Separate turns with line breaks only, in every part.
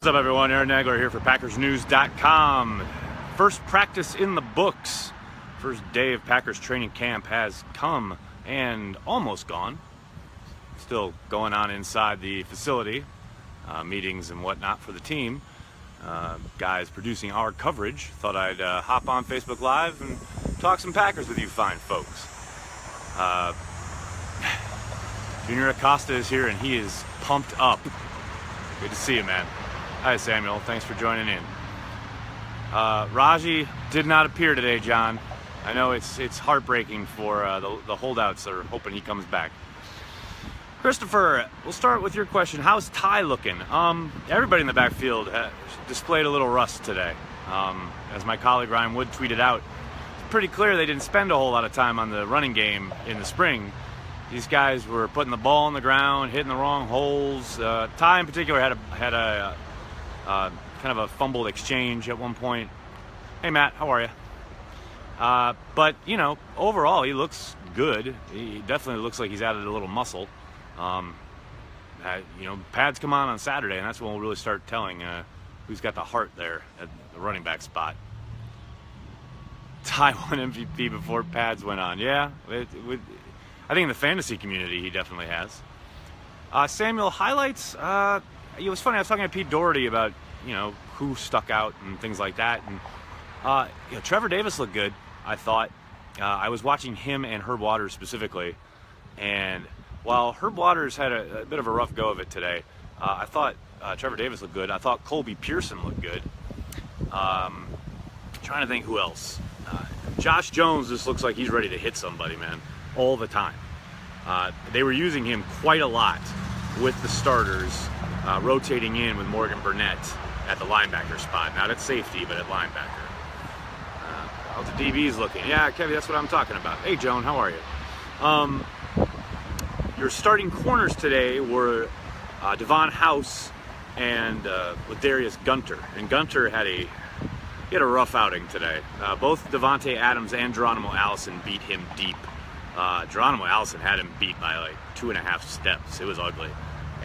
What's up, everyone? Aaron Nagler here for PackersNews.com. First practice in the books. First day of Packers training camp has come and almost gone. Still going on inside the facility, meetings and whatnot for the team. Guys producing our coverage. Thought I'd hop on Facebook Live and talk some Packers with you fine folks. Junior Acosta is here and he is pumped up. Good to see you, man. Hi, Samuel. Thanks for joining in. Raji did not appear today, John. I know it's heartbreaking for the holdouts that are hoping he comes back. Christopher, we'll start with your question. How's Ty looking? Everybody in the backfield displayed a little rust today. As my colleague Ryan Wood tweeted out, it's pretty clear they didn't spend a whole lot of time on the running game in the spring. These guys were putting the ball on the ground, hitting the wrong holes. Ty in particular had a kind of a fumbled exchange at one point. Hey Matt, how are you? But you know, overall he looks good. He definitely looks like he's added a little muscle. You know, pads come on Saturday, and that's when we'll really start telling who's got the heart there at the running back spot. Ty won MVP before pads went on. Yeah, I think in the fantasy community he definitely has. Samuel, highlights. It was funny. I was talking to Pete Doherty about, you know, who stuck out and things like that. And you know, Trevor Davis looked good, I thought. I was watching him and Herb Waters specifically, and while Herb Waters had a bit of a rough go of it today, I thought Trevor Davis looked good. I thought Colby Pearson looked good. Trying to think who else. Josh Jones just looks like he's ready to hit somebody, man, all the time. They were using him quite a lot with the starters, rotating in with Morgan Burnett at the linebacker spot. Not at safety, but at linebacker. How's the DBs looking? Yeah, Kevin, that's what I'm talking about. Hey, Joan, how are you? Your starting corners today were Devon House and Ladarius Gunter. And Gunter had a rough outing today. Both Devontae Adams and Geronimo Allison beat him deep. Geronimo Allison had him beat by like 2.5 steps. It was ugly.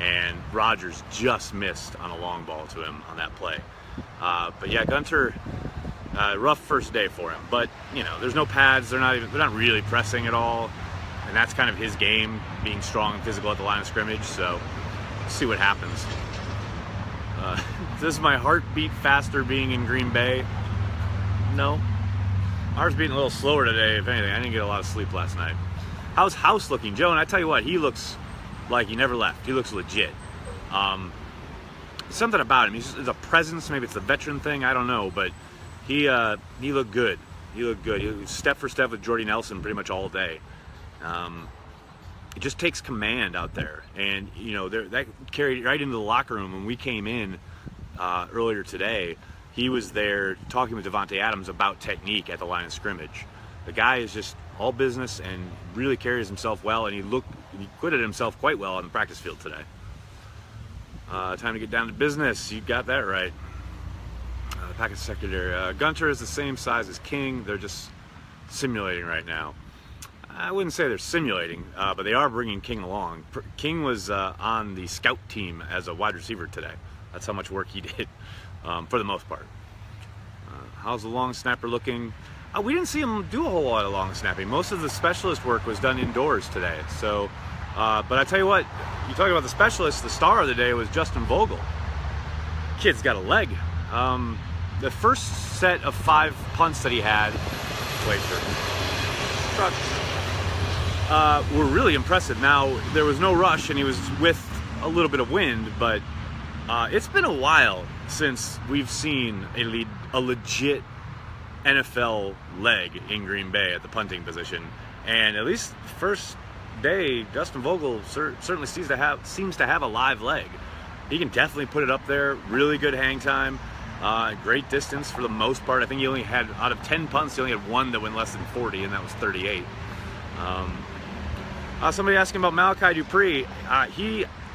And Rodgers just missed on a long ball to him on that play. But yeah, Gunter, rough first day for him. But you know, there's no pads. They're not really pressing at all. And that's kind of his game, being strong and physical at the line of scrimmage. So we'll see what happens. Does my heart beat faster being in Green Bay? No. Ours beating a little slower today, if anything. I didn't get a lot of sleep last night. How's House looking, Joe? And I tell you what, he looks like he never left. He looks legit. Something about him. He's a presence. Maybe it's the veteran thing. I don't know. But he looked good. He looked good. He was step for step with Jordy Nelson pretty much all day. It just takes command out there. And, you know, that carried right into the locker room when we came in earlier today. He was there talking with Devontae Adams about technique at the line of scrimmage. The guy is just all business and really carries himself well, and he acquitted himself quite well on the practice field today. Time to get down to business. You got that right. Package secretary. Gunter is the same size as King. They're just simulating right now. I wouldn't say they're simulating, but they are bringing King along. King was on the scout team as a wide receiver today. That's how much work he did. For the most part. How's the long snapper looking? We didn't see him do a whole lot of long snapping. Most of the specialist work was done indoors today. So, but I tell you what, you talk about the specialist, the star of the day was Justin Vogel. Kid's got a leg. The first set of 5 punts that he had, were really impressive. Now, there was no rush and he was with a little bit of wind, but it's been a while since we've seen a legit NFL leg in Green Bay at the punting position. And at least the first day, Justin Vogel certainly seems to have a live leg. He can definitely put it up there. Really good hang time. Great distance for the most part. I think he only had, out of 10 punts, he only had 1 that went less than 40, and that was 38. Somebody asking about Malachi Dupree. I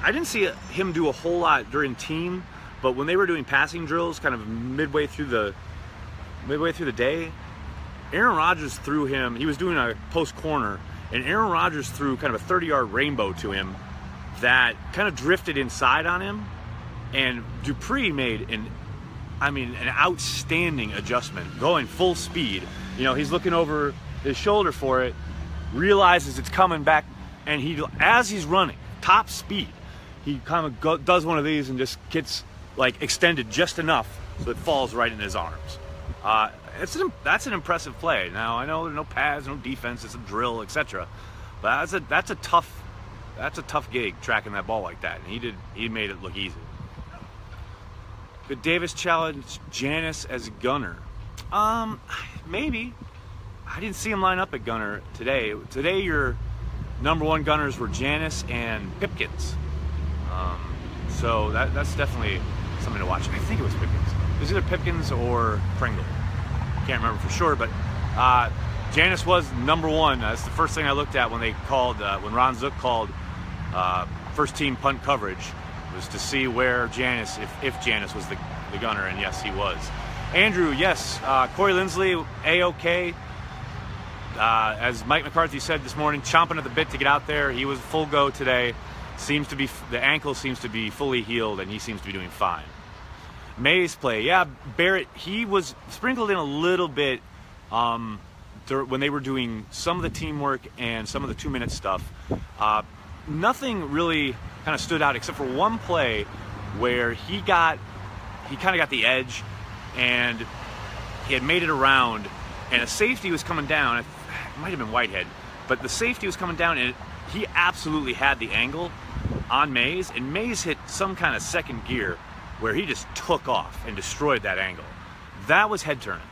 didn't see him do a whole lot during team, but when they were doing passing drills kind of midway through the day, Aaron Rodgers threw him. He was doing a post corner, and Aaron Rodgers threw kind of a 30-yard rainbow to him that kind of drifted inside on him, And Dupree made an outstanding adjustment, going full speed. You know, he's looking over his shoulder for it, realizes it's coming back, and as he's running top speed, he kind of does one of these and just gets like extended just enough so it falls right in his arms. That's an impressive play. Now I know there's no pads, no defense, it's a drill, etc. But that's a tough gig tracking that ball like that, and he made it look easy. Could Davis challenge Janis as gunner? Maybe. I didn't see him line up at gunner today. Today your number one gunners were Janis and Pipkins. So that's definitely something to watch. I think it was Pipkins. It was either Pipkins or Pringle. Can't remember for sure, but Janis was number one. That's the first thing I looked at when they called, when Ron Zook called first team punt coverage, was to see where Janis, if Janis was the gunner, and yes, he was. Andrew, yes. Corey Lindsley, A-OK. As Mike McCarthy said this morning, chomping at the bit to get out there. He was full go today. The ankle seems to be fully healed, and he seems to be doing fine. May's play, yeah, Barrett, he was sprinkled in a little bit when they were doing some of the teamwork and some of the 2-minute stuff. Nothing really kind of stood out except for one play where he kind of got the edge, and he had made it around, and a safety was coming down. It might have been Whitehead, but the safety was coming down, and he absolutely had the angle on Mays, and Mays hit some kind of second gear where he just took off and destroyed that angle. That was head turning.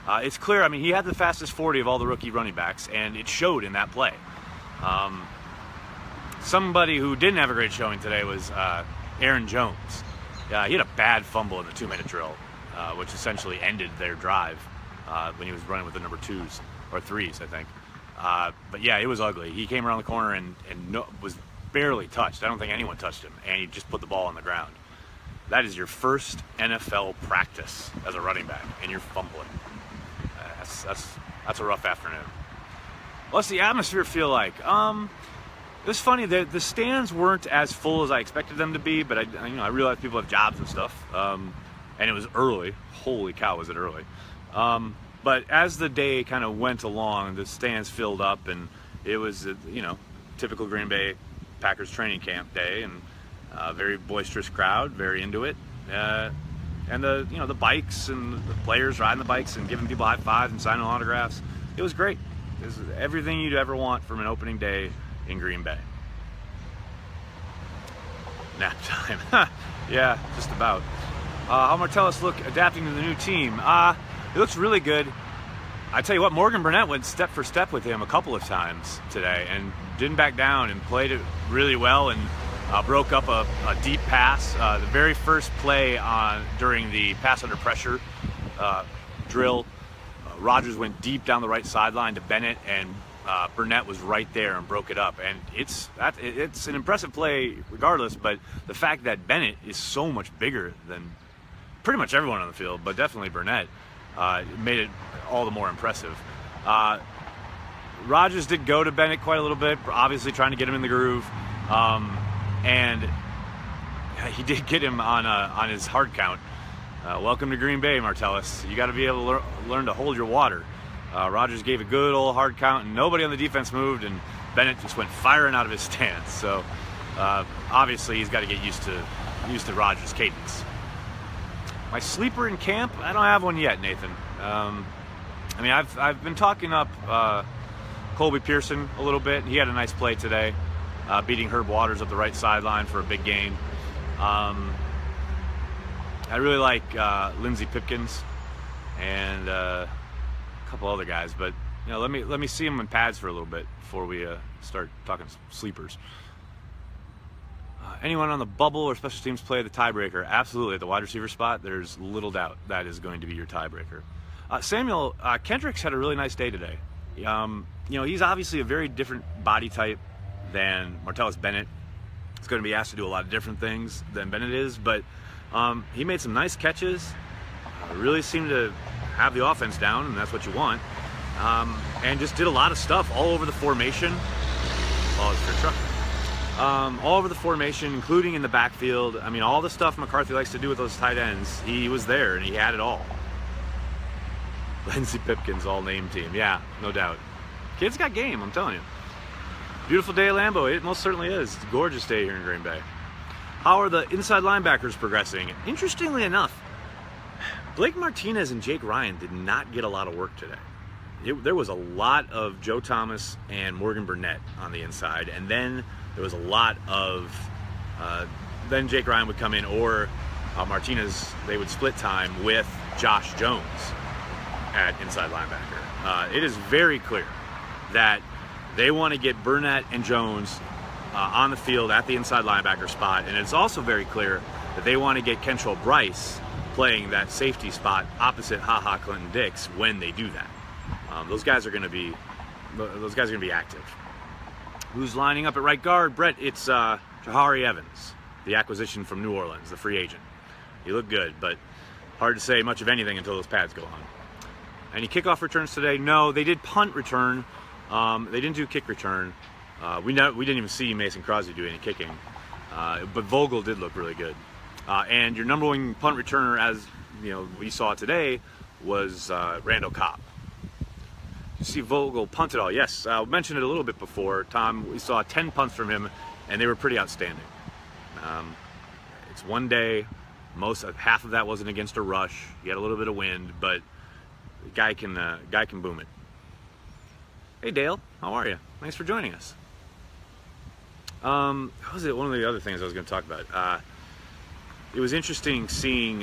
It's clear, I mean, he had the fastest 40 of all the rookie running backs, and it showed in that play. Somebody who didn't have a great showing today was Aaron Jones. He had a bad fumble in the 2-minute drill, which essentially ended their drive when he was running with the number 2s or 3s, I think. But yeah, it was ugly. He came around the corner and was barely touched. I don't think anyone touched him, and he just put the ball on the ground. That is your first NFL practice as a running back, and you're fumbling. That's a rough afternoon. What's the atmosphere feel like? It was funny. The stands weren't as full as I expected them to be, but I realized people have jobs and stuff, and it was early. Holy cow, was it early! But as the day kind of went along, the stands filled up, and it was typical Green Bay Packers training camp day, and a very boisterous crowd, very into it, and the bikes and the players riding the bikes and giving people high fives and signing autographs. It was great. It was everything you'd ever want from an opening day in Green Bay. Nap time. Yeah, just about. How Martellus look adapting to the new team? It looks really good. I tell you what, Morgan Burnett went step for step with him a couple of times today and didn't back down and played it really well, and broke up a deep pass. The very first play during the pass under pressure drill, Rodgers went deep down the right sideline to Bennett, and Burnett was right there and broke it up. And it's an impressive play regardless, but the fact that Bennett is so much bigger than pretty much everyone on the field, but definitely Burnett, made it all the more impressive. Rodgers did go to Bennett quite a little bit, obviously trying to get him in the groove, and he did get him on his hard count. Welcome to Green Bay, Martellus. You got to be able to learn to hold your water. Rodgers gave a good old hard count, and nobody on the defense moved, and Bennett just went firing out of his stance. So obviously he's got to get used to Rodgers' cadence. My sleeper in camp? I don't have one yet, Nathan. I've been talking up Colby Pearson a little bit. He had a nice play today, beating Herb Waters up the right sideline for a big gain. I really like Lindsey Pipkins and a couple other guys, but let me see them in pads for a little bit before we start talking sleepers. Anyone on the bubble or special teams play the tiebreaker? Absolutely. At the wide receiver spot, there's little doubt that is going to be your tiebreaker. Samuel Kendricks had a really nice day today. He's obviously a very different body type than Martellus Bennett. He's going to be asked to do a lot of different things than Bennett is, but he made some nice catches. Really seemed to have the offense down, and that's what you want. And just did a lot of stuff all over the formation. Oh, it's for a truck. all over the formation, including in the backfield. I mean, all the stuff McCarthy likes to do with those tight ends, he was there, and he had it all. Lindsey Pipkins, all-name team. Yeah, no doubt. Kid's got game, I'm telling you. Beautiful day at Lambeau. It most certainly is. It's a gorgeous day here in Green Bay. How are the inside linebackers progressing? Interestingly enough, Blake Martinez and Jake Ryan did not get a lot of work today. There was a lot of Joe Thomas and Morgan Burnett on the inside, and then there was a lot of then Jake Ryan would come in, or Martinez, they would split time with Josh Jones at inside linebacker. It is very clear that they want to get Burnett and Jones on the field at the inside linebacker spot, and it's also very clear that they want to get Kentrell Bryce playing that safety spot opposite HaHa Clinton Dix when they do that. Those guys are going to be active. Who's lining up at right guard? Brett, it's Jahari Evans, the acquisition from New Orleans, the free agent. He looked good, but hard to say much of anything until those pads go on. Any kickoff returns today? No, they did punt return. They didn't do kick return. We didn't even see Mason Crosby do any kicking, but Vogel did look really good. And your number one punt returner, as you know, we saw today, was Randall Cobb. You see Vogel punt it all. Yes, I mentioned it a little bit before, Tom. We saw 10 punts from him, and they were pretty outstanding. It's one day. Half of that wasn't against a rush. He had a little bit of wind, but the guy can boom it. Hey Dale, how are you? Thanks for joining us. What was it? One of the other things I was going to talk about. It was interesting seeing.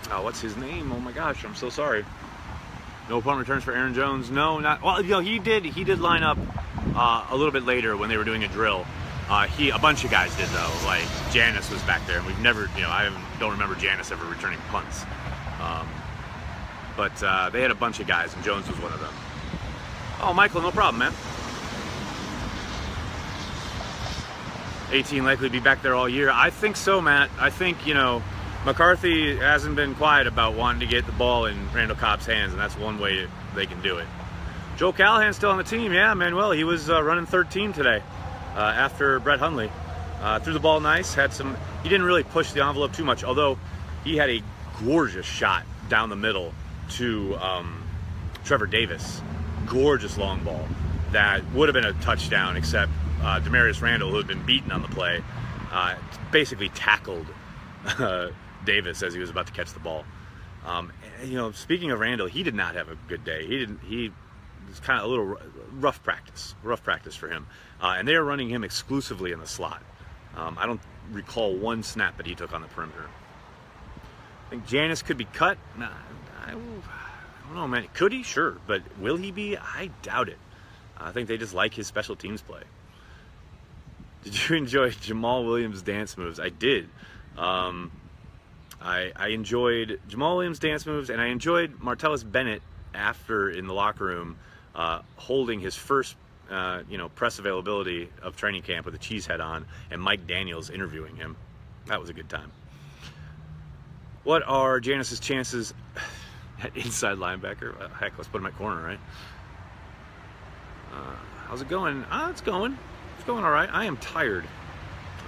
What's his name? Oh my gosh, I'm so sorry. No punt returns for Aaron Jones. No, not well. You know, he did line up a little bit later when they were doing a drill. A bunch of guys did though. Like Janice was back there, and we've never, I don't remember Janice ever returning punts. But they had a bunch of guys, and Jones was one of them. Oh, Michael, no problem, man. 18 likely to be back there all year. I think so, Matt. I think, McCarthy hasn't been quiet about wanting to get the ball in Randall Cobb's hands, and that's one way they can do it. Joe Callahan's still on the team. Yeah, Manuel, he was running third team today after Brett Hundley. Threw the ball nice. He didn't really push the envelope too much, although he had a gorgeous shot down the middle to Trevor Davis. Gorgeous long ball that would have been a touchdown, except Demarius Randall, who had been beaten on the play, basically tackled Davis as he was about to catch the ball. Speaking of Randall, he did not have a good day. He was kind of a little rough practice for him, and they are running him exclusively in the slot. I don't recall one snap that he took on the perimeter. I think Janice could be cut. Nah, I don't know, man. Could he? Sure. But will he be? I doubt it. I think they just like his special teams play. Did you enjoy Jamal Williams' dance moves? I did. I enjoyed Jamal Williams' dance moves, and I enjoyed Martellus Bennett after in the locker room holding his first press availability of training camp with a cheese head on, and Mike Daniels interviewing him. That was a good time. What are Janice's chances at inside linebacker? Heck, let's put him at corner, right? How's it going? It's going all right. I am tired.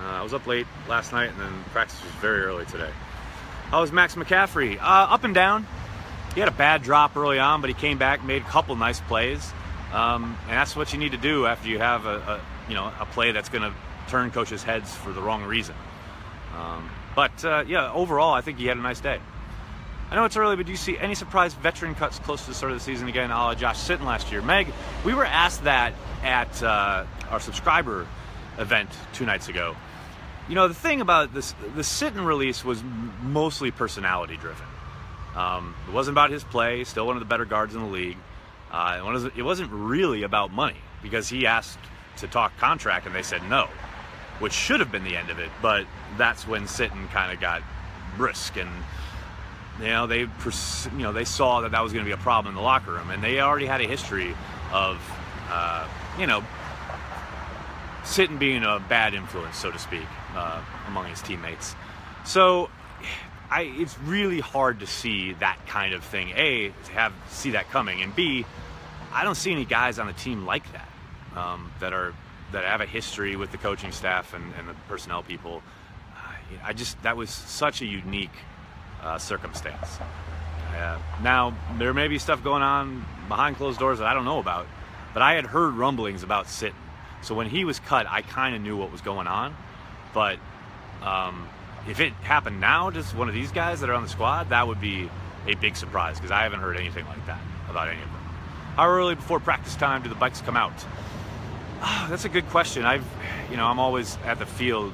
I was up late last night, and then practice was very early today. How was Max McCaffrey? Up and down. He had a bad drop early on, but he came back, made a couple nice plays, and that's what you need to do after you have a play that's going to turn coaches' heads for the wrong reason. Overall, I think he had a nice day. I know it's early, but do you see any surprise veteran cuts close to the start of the season again, a la Josh Sitton last year? Meg, we were asked that at our subscriber event 2 nights ago. The thing about this, the Sitton release was mostly personality driven. It wasn't about his play, still one of the better guards in the league. It wasn't really about money, because he asked to talk contract and they said no, which should have been the end of it, but that's when Sitton kind of got brisk, and they saw that was going to be a problem in the locker room, and they already had a history of Sitton being a bad influence, so to speak, among his teammates. So it's really hard to see that kind of thing. A, see that coming, and B, I don't see any guys on the team like that that are that have a history with the coaching staff and the personnel people. That was such a unique circumstance. Now, there may be stuff going on behind closed doors that I don't know about, but I had heard rumblings about Sitton. So when he was cut, I kind of knew what was going on. But if it happened now, just one of these guys that are on the squad, that would be a big surprise, because I haven't heard anything like that about any of them. How early before practice time do the bikes come out? That's a good question. I'm always at the field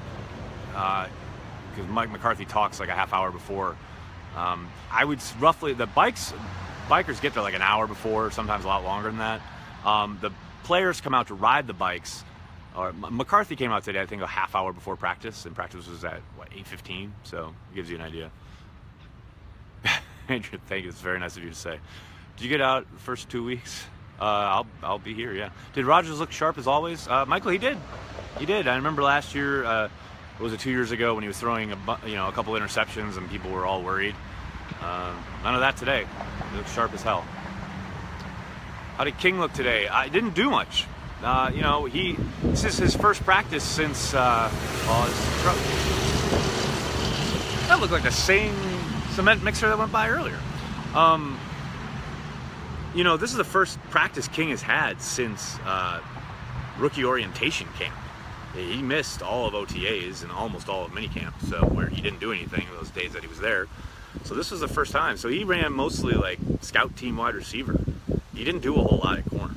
because Mike McCarthy talks like a half hour before. I would roughly, bikers get there like an hour before, sometimes a lot longer than that. The players come out to ride the bikes. McCarthy came out today, I think, a half hour before practice, and practice was at, 8:15, so it gives you an idea. Andrew, thank you. It's very nice of you to say. Did you get out the first 2 weeks? I'll be here, yeah. Did Rogers look sharp as always? Michael, he did. He did. I remember last year, was it 2 years ago, when he was throwing a couple interceptions and people were all worried. None of that today. He looked sharp as hell. How did King look today? I didn't do much. This is his first practice since that looked like the same cement mixer that went by earlier. This is the first practice King has had since rookie orientation camp. He missed all of OTAs and almost all of minicamp, so where he didn't do anything those days that he was there. So this was the first time. So he ran mostly like scout team wide receiver. He didn't do a whole lot at corner.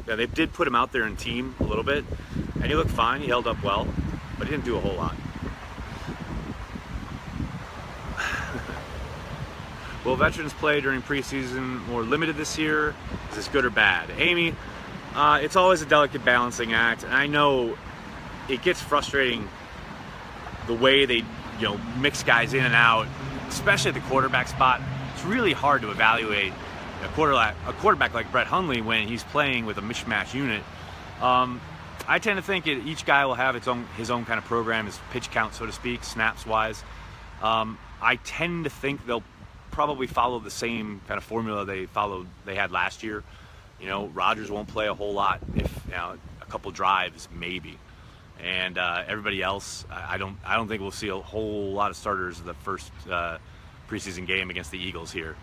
They did put him out there in team a little bit, and he looked fine. He held up well, but he didn't do a whole lot. Will veterans play during preseason more limited this year? Is this good or bad? Amy, it's always a delicate balancing act, and I know it gets frustrating the way they mix guys in and out, especially at the quarterback spot. It's really hard to evaluate a quarterback like Brett Hundley when he's playing with a mishmash unit. I tend to think each guy will have his own kind of program, his pitch count, so to speak, snaps wise. I tend to think they'll probably follow the same kind of formula they had last year. Rogers won't play a whole lot, if a couple drives maybe, and everybody else, I don't think we'll see a whole lot of starters in the first preseason game against the Eagles here.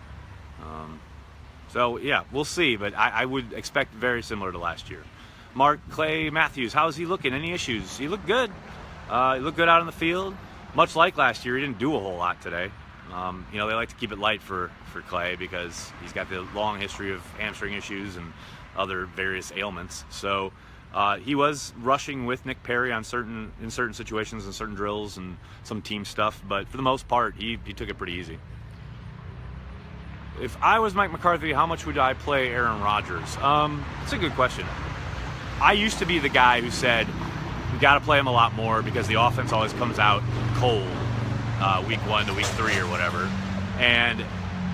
So yeah, we'll see, but I would expect very similar to last year. Mark Clay Matthews, how's he looking? Any issues? He looked good. He looked good out on the field. Much like last year, he didn't do a whole lot today. They like to keep it light for Clay because he's got the long history of hamstring issues and other various ailments. So he was rushing with Nick Perry in certain situations and certain drills and some team stuff, but for the most part, he took it pretty easy. If I was Mike McCarthy, how much would I play Aaron Rodgers? It's a good question. I used to be the guy who said we got to play him a lot more because the offense always comes out cold week 1 to week 3 or whatever, and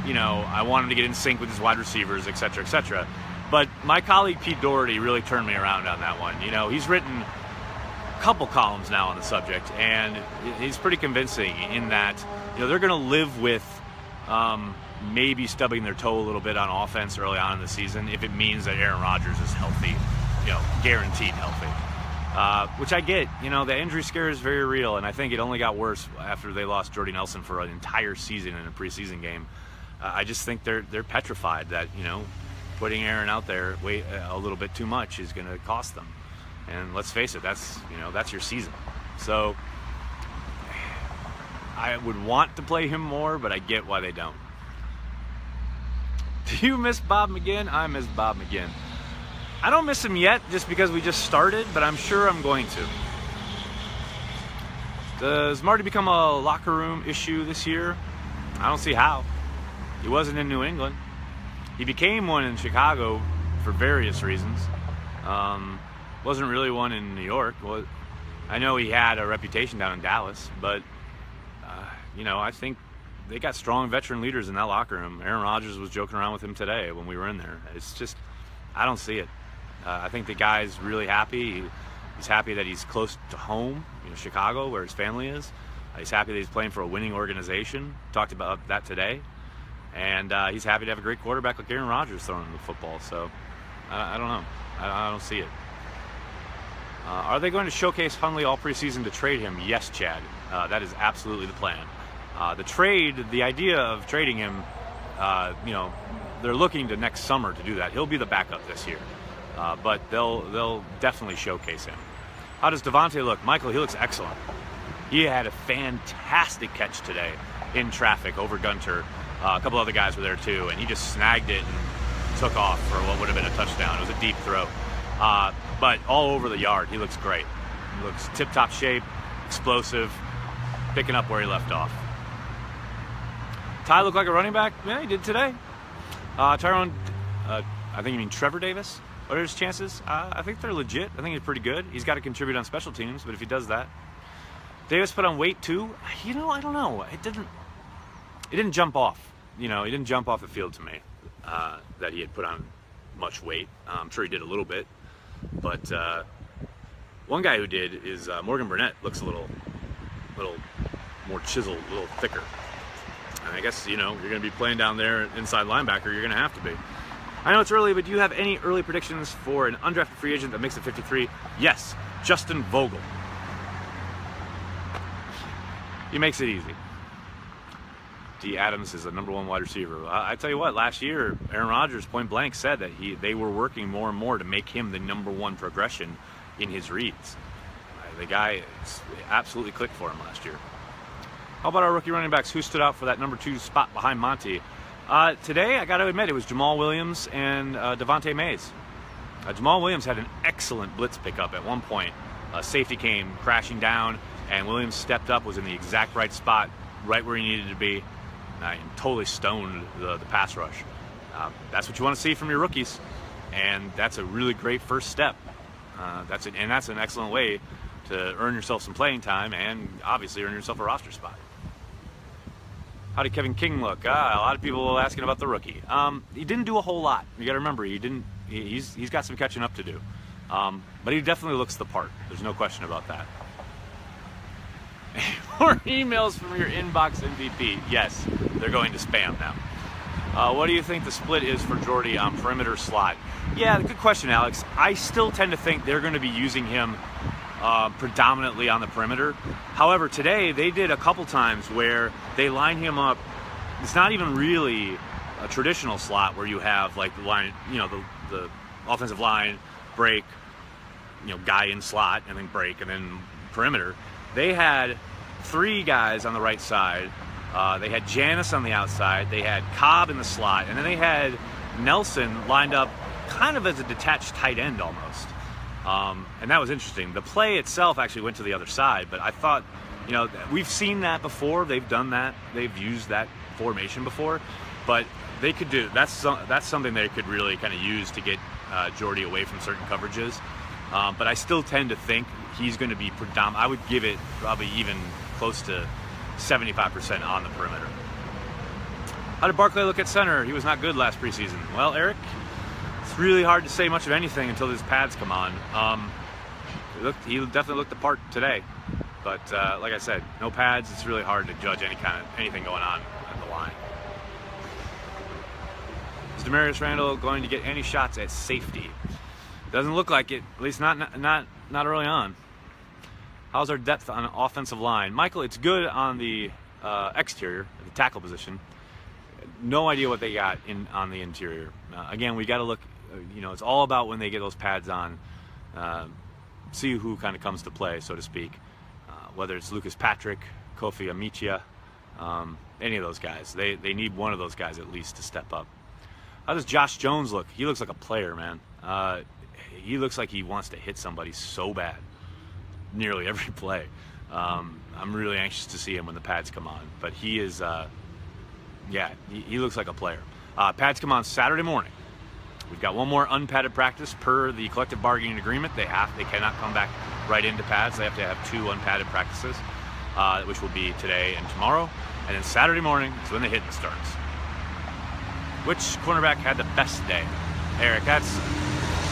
I wanted to get in sync with his wide receivers, etc., etc. But my colleague Pete Doherty really turned me around on that one. He's written a couple columns now on the subject, and he's pretty convincing in that they're going to live with maybe stubbing their toe a little bit on offense early on in the season if it means that Aaron Rodgers is healthy, guaranteed healthy. Which I get. The injury scare is very real, and I think it only got worse after they lost Jordy Nelson for an entire season in a preseason game. I just think they're petrified that putting Aaron out there a little bit too much is going to cost them. And let's face it, that's your season. So I would want to play him more, but I get why they don't. Do you miss Bob McGinn? I miss Bob McGinn. I don't miss him yet just because we just started, but I'm sure I'm going to. Does Marty become a locker room issue this year? I don't see how. He wasn't in New England. He became one in Chicago for various reasons. Wasn't really one in New York. I know he had a reputation down in Dallas, but I think they got strong veteran leaders in that locker room. Aaron Rodgers was joking around with him today when we were in there. It's just, I don't see it. I think the guy's really happy. He's happy that he's close to home, Chicago, where his family is. He's happy that he's playing for a winning organization. Talked about that today. And he's happy to have a great quarterback like Aaron Rodgers throwing the football. So, I don't know. I don't see it. Are they going to showcase Hundley all preseason to trade him? Yes, Chad. That is absolutely the plan. The idea of trading him, they're looking to next summer to do that. He'll be the backup this year, but they'll definitely showcase him. How does Devontae look? Michael, he looks excellent. He had a fantastic catch today in traffic over Gunter. A couple other guys were there too, and he just snagged it and took off for what would have been a touchdown. It was a deep throw. But all over the yard, he looks great. He looks tip-top shape, explosive, picking up where he left off. Ty looked like a running back? Yeah, he did today. Tyrone, I think you mean Trevor Davis. What are his chances? I think they're legit. I think he's pretty good. He's got to contribute on special teams, but if he does that. Davis put on weight too. I don't know. It didn't jump off. He didn't jump off the field to me that he had put on much weight. I'm sure he did a little bit. But one guy who did is Morgan Burnett. Looks a little more chiseled, a little thicker. And I guess, you're going to be playing down there inside linebacker. You're going to have to be. I know it's early, but do you have any early predictions for an undrafted free agent that makes it 53? Yes, Justin Vogel. He makes it easy. D. Adams is a #1 wide receiver. I tell you what, last year, Aaron Rodgers point blank said that they were working more and more to make him the #1 progression in his reads. The guy absolutely clicked for him last year. How about our rookie running backs? Who stood out for that #2 spot behind Monty? Today, I got to admit, it was Jamal Williams and Devontae Mays. Jamal Williams had an excellent blitz pickup at one point. Safety came crashing down, and Williams stepped up, was in the exact right spot, right where he needed to be. And totally stoned the pass rush. That's what you want to see from your rookies, and that's a really great first step. That's an excellent way to earn yourself some playing time and obviously earn yourself a roster spot. How did Kevin King look? A lot of people asking about the rookie. He didn't do a whole lot. You got to remember, he's got some catching up to do, but he definitely looks the part. There's no question about that. More emails from your inbox MVP. Yes, they're going to spam now. What do you think the split is for Jordy on perimeter slot? Yeah, good question, Alex. I still tend to think they're going to be using him predominantly on the perimeter. However, today they did a couple times where they line him up. It's not even really a traditional slot where you have like the line, the offensive line, break, guy in slot, and then break, and then perimeter. They had 3 guys on the right side. They had Janis on the outside. They had Cobb in the slot. And then they had Nelson lined up kind of as a detached tight end almost. And that was interesting. The play itself actually went to the other side. But I thought, we've seen that before. They've done that. They've used that formation before. But they could do that's something they could really kind of use to get Jordy away from certain coverages. But I still tend to think he's going to be predominant. I would give it probably even close to 75% on the perimeter. How did Barkley look at center? He was not good last preseason. Well, Eric, it's really hard to say much of anything until his pads come on. He definitely looked the part today. But like I said, no pads. It's really hard to judge anything going on at the line. Is Demarius Randall going to get any shots at safety? Doesn't look like it, at least not early on. How's our depth on offensive line? Michael, it's good on the exterior, the tackle position. No idea what they got on the interior. Again, we got to look, it's all about when they get those pads on, see who kind of comes to play, so to speak. Whether it's Lucas Patrick, Kofi Amichia, any of those guys. They need one of those guys at least to step up. How does Josh Jones look? He looks like a player, man. He looks like he wants to hit somebody so bad, nearly every play. I'm really anxious to see him when the pads come on. But he is, he looks like a player. Pads come on Saturday morning. We've got one more unpadded practice per the collective bargaining agreement. They cannot come back right into pads. They have to have 2 unpadded practices, which will be today and tomorrow. And then Saturday morning is when the hitting starts. Which cornerback had the best day? Eric, that's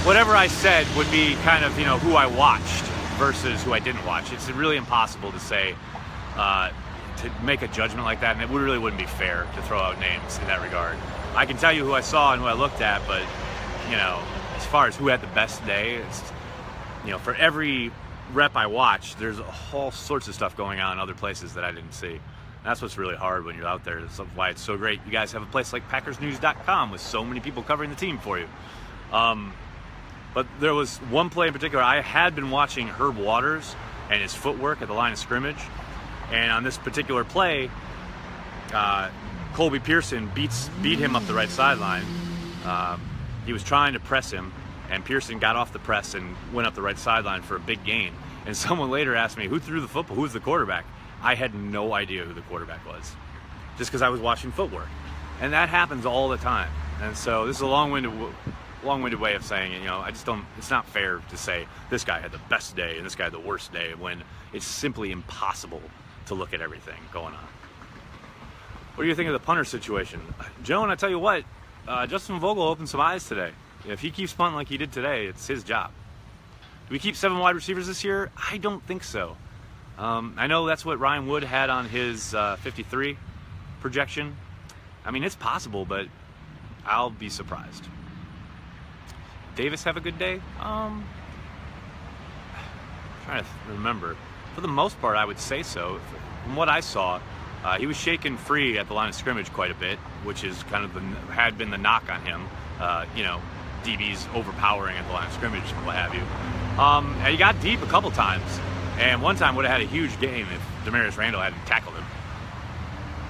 whatever I said would be kind of, who I watched versus who I didn't watch. It's really impossible to say, to make a judgment like that, and it really wouldn't be fair to throw out names in that regard. I can tell you who I saw and who I looked at, but, as far as who had the best day, for every rep I watch, there's all sorts of stuff going on in other places that I didn't see. That's what's really hard when you're out there. That's why it's so great. You guys have a place like PackersNews.com with so many people covering the team for you. But there was one play in particular. I had been watching Herb Waters and his footwork at the line of scrimmage. And on this particular play, Colby Pearson beat him up the right sideline. He was trying to press him, and Pearson got off the press and went up the right sideline for a big gain. And someone later asked me, who threw the football? Who was the quarterback? I had no idea who the quarterback was, just because I was watching footwork. And that happens all the time. And so this is a long-winded way of saying it. I just don't, it's not fair to say this guy had the best day and this guy had the worst day when it's simply impossible to look at everything going on. What do you think of the punter situation? Joan, I tell you what, Justin Vogel opened some eyes today. If he keeps punting like he did today, it's his job. Do we keep 7 wide receivers this year? I don't think so. I know that's what Ryan Wood had on his 53 projection. I mean, it's possible, but I'll be surprised. Davis have a good day? I'm trying to remember. For the most part, I would say so. From what I saw, he was shaken free at the line of scrimmage quite a bit, which is kind of had been the knock on him. DB's overpowering at the line of scrimmage and what have you. And he got deep a couple times, and one time would have had a huge game if Demarius Randall hadn't tackled him.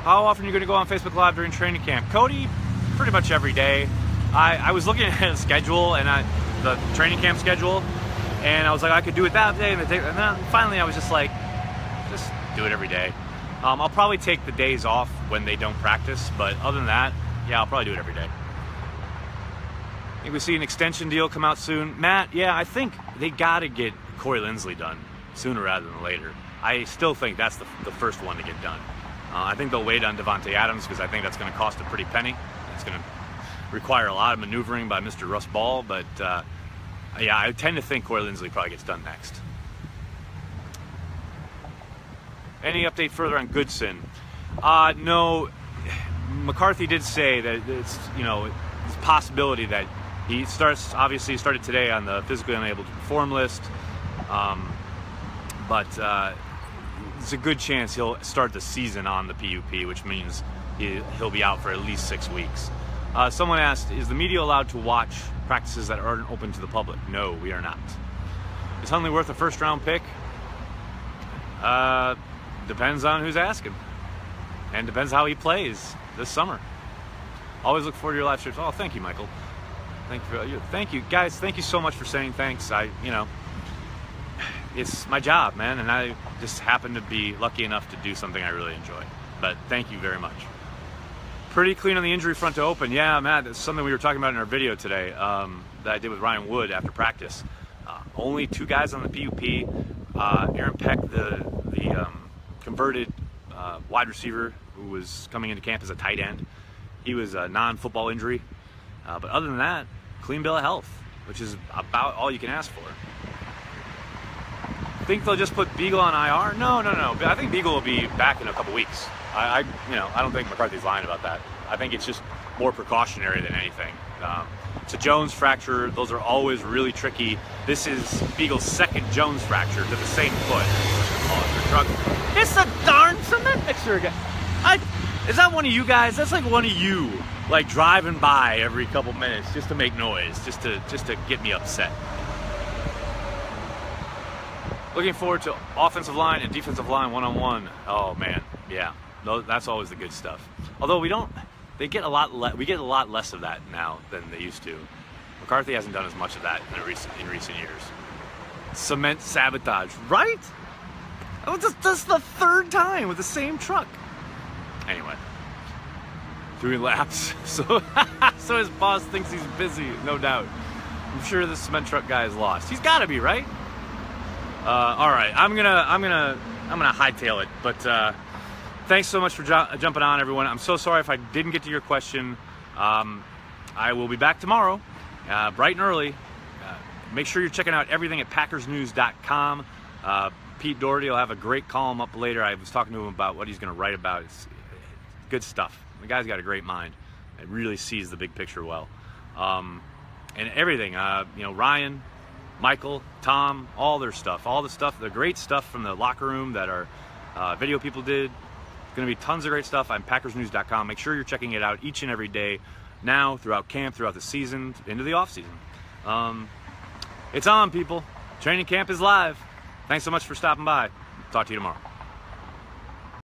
How often are you going to go on Facebook Live during training camp? Cody, pretty much every day. I was looking at the schedule and the training camp schedule, and I was like, I could do it that day, and then finally I was just like, just do it every day. I'll probably take the days off when they don't practice, but other than that, yeah, I'll probably do it every day. I think we see an extension deal come out soon. Matt, yeah, I think they got to get Corey Linsley done sooner rather than later. I still think that's the first one to get done. I think they'll wait on Devontae Adams because I think that's going to cost a pretty penny. It's going to require a lot of maneuvering by Mr. Russ Ball, but yeah, I tend to think Corey Linsley probably gets done next. Any update further on Goodson? No, McCarthy did say that it's it's a possibility that he obviously started today on the physically unable to perform list, but it's a good chance he'll start the season on the PUP, which means he'll be out for at least 6 weeks. Someone asked, is the media allowed to watch practices that aren't open to the public? No, we are not. Is Hundley worth a first-round pick? Depends on who's asking, and depends how he plays this summer. Always look forward to your live streams. Oh, thank you, Michael. Thank you, guys. Thank you so much for saying thanks. It's my job, man, and I just happen to be lucky enough to do something I really enjoy. But thank you very much. Pretty clean on the injury front to open. Yeah, Matt, that's something we were talking about in our video today that I did with Ryan Wood after practice. Only 2 guys on the PUP. Aaron Peck, the converted wide receiver who was coming into camp as a tight end. He was a non-football injury. But other than that, clean bill of health, which is about all you can ask for. Think they'll just put Beagle on IR? No. I think Beagle will be back in a couple weeks. I don't think McCarthy's lying about that. I think it's just more precautionary than anything. It's a Jones fracture. Those are always really tricky. This is Beagle's 2nd Jones fracture to the same foot. It's a darn cement mixer again. Is that one of you guys? That's like one of you, like driving by every couple minutes just to make noise, just to get me upset. Looking forward to offensive line and defensive line one-on-one. Oh man, yeah, that's always the good stuff. Although we get a lot less of that now than they used to. McCarthy hasn't done as much of that in recent years. Cement sabotage, right? That's the 3rd time with the same truck. Anyway, 3 laps. So his boss thinks he's busy, no doubt. I'm sure the cement truck guy is lost. He's got to be, right? All right, I'm gonna hightail it. But thanks so much for jumping on, everyone. I'm so sorry if I didn't get to your question. I will be back tomorrow, bright and early. Make sure you're checking out everything at PackersNews.com. Pete Doherty will have a great column up later. I was talking to him about what he's going to write about. It's good stuff. The guy's got a great mind. It really sees the big picture well. And everything, Ryan, Michael, Tom, all their stuff, all the stuff, the great stuff from the locker room that our video people did. Going to be tons of great stuff on PackersNews.com. Make sure you're checking it out each and every day now, throughout camp, throughout the season, into the off season. It's on, people. Training camp is live. Thanks so much for stopping by. Talk to you tomorrow.